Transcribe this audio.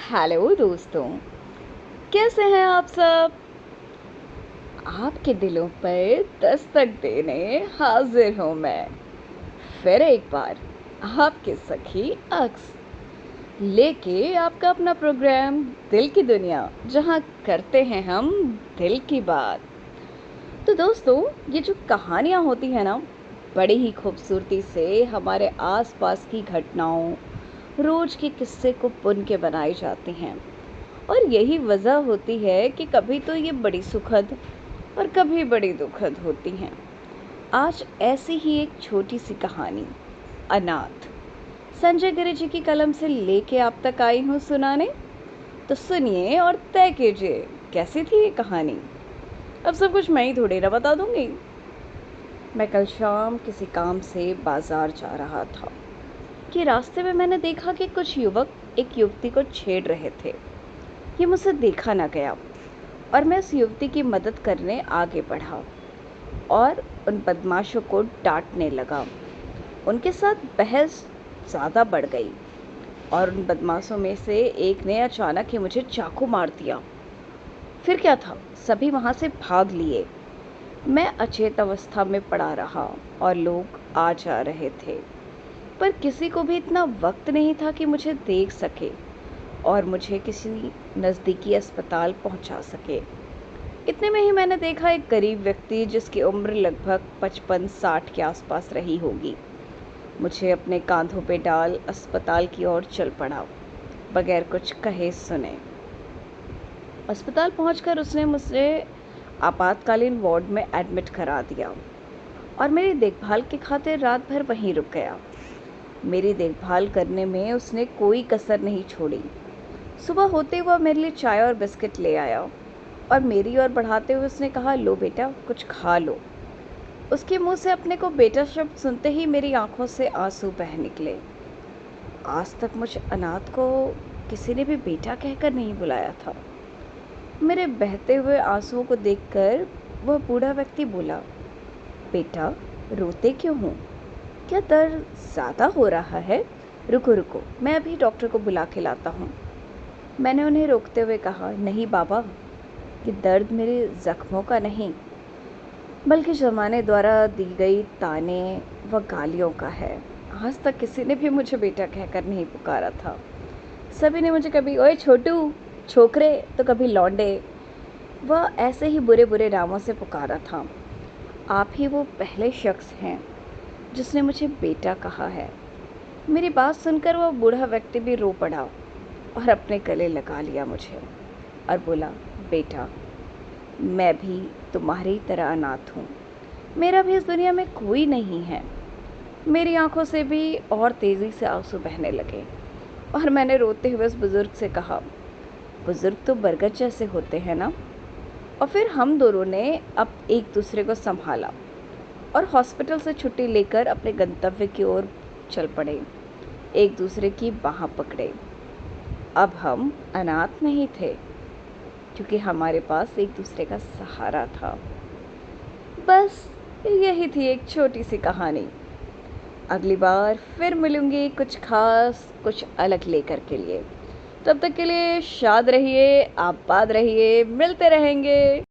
Hello दोस्तों, कैसे हैं आप सब? आपके दिलों पर दस्तक देने हाजिर हूँ मैं फिर एक बार, आपकी सखी अक्स लेके आपका अपना प्रोग्राम दिल की दुनिया, जहाँ करते हैं हम दिल की बात। तो दोस्तों, ये जो कहानियाँ होती हैं ना, बड़ी ही खूबसूरती से हमारे आसपास की घटनाओं, रोज के किस्से को बुन के बनाई जाती हैं। और यही वजह होती है कि कभी तो ये बड़ी सुखद और कभी बड़ी दुखद होती हैं। आज ऐसी ही एक छोटी सी कहानी, अनाथ, संजय गिरि जी की कलम से लेके आप तक आई हूँ सुनाने। तो सुनिए और तय कीजिए, कैसी थी ये कहानी। अब सब कुछ मैं ही थोड़ी ना बता दूंगी। मैं कल शाम किसी काम से बाजार जा रहा था कि रास्ते में मैंने देखा कि कुछ युवक एक युवती को छेड़ रहे थे। ये मुझसे देखा ना गया और मैं उस युवती की मदद करने आगे बढ़ा और उन बदमाशों को डांटने लगा। उनके साथ बहस ज़्यादा बढ़ गई और उन बदमाशों में से एक ने अचानक ही मुझे चाकू मार दिया। फिर क्या था, सभी वहाँ से भाग लिए। मैं अचेत अवस्था में पड़ा रहा और लोग आ जा रहे थे, पर किसी को भी इतना वक्त नहीं था कि मुझे देख सके और मुझे किसी नज़दीकी अस्पताल पहुंचा सके। इतने में ही मैंने देखा एक गरीब व्यक्ति, जिसकी उम्र लगभग 55-60 के आसपास रही होगी, मुझे अपने कांधों पे डाल अस्पताल की ओर चल पड़ा, बगैर कुछ कहे सुने। अस्पताल पहुंचकर उसने मुझे आपातकालीन वार्ड में एडमिट करा दिया और मेरी देखभाल की खातिर रात भर वहीं रुक गया। मेरी देखभाल करने में उसने कोई कसर नहीं छोड़ी। सुबह होते हुए मेरे लिए चाय और बिस्किट ले आया और मेरी ओर बढ़ाते हुए उसने कहा, लो बेटा, कुछ खा लो। उसके मुंह से अपने को बेटा शब्द सुनते ही मेरी आंखों से आंसू बह निकले। आज तक मुझ अनाथ को किसी ने भी बेटा कहकर नहीं बुलाया था। मेरे बहते हुए आंसुओं को देखकर वह बूढ़ा व्यक्ति बोला, बेटा, रोते क्यों हो? क्या दर्द ज़्यादा हो रहा है? रुको रुको, मैं अभी डॉक्टर को बुला के लाता हूँ। मैंने उन्हें रोकते हुए कहा, नहीं बाबा, ये दर्द मेरे ज़ख्मों का नहीं, बल्कि ज़माने द्वारा दी गई ताने व गालियों का है। आज तक किसी ने भी मुझे बेटा कहकर नहीं पुकारा था। सभी ने मुझे कभी ओए छोटू, छोकरे, तो कभी लौंडे, वह ऐसे ही बुरे बुरे नामों से पुकारा था। आप ही वो पहले शख्स हैं जिसने मुझे बेटा कहा है। मेरी बात सुनकर वह बूढ़ा व्यक्ति भी रो पड़ा और अपने गले लगा लिया मुझे और बोला, बेटा, मैं भी तुम्हारी तरह अनाथ हूँ। मेरा भी इस दुनिया में कोई नहीं है। मेरी आंखों से भी और तेज़ी से आंसू बहने लगे और मैंने रोते हुए उस बुज़ुर्ग से कहा, बुज़ुर्ग तो बरगद जैसे होते हैं ना। और फिर हम दोनों ने अब एक दूसरे को संभाला और हॉस्पिटल से छुट्टी लेकर अपने गंतव्य की ओर चल पड़े, एक दूसरे की बाह पकड़े। अब हम अनाथ नहीं थे, क्योंकि हमारे पास एक दूसरे का सहारा था। बस यही थी एक छोटी सी कहानी। अगली बार फिर मिलूंगी कुछ खास, कुछ अलग लेकर के लिए। तब तक के लिए शाद रहिए, आबाद रहिए, मिलते रहेंगे।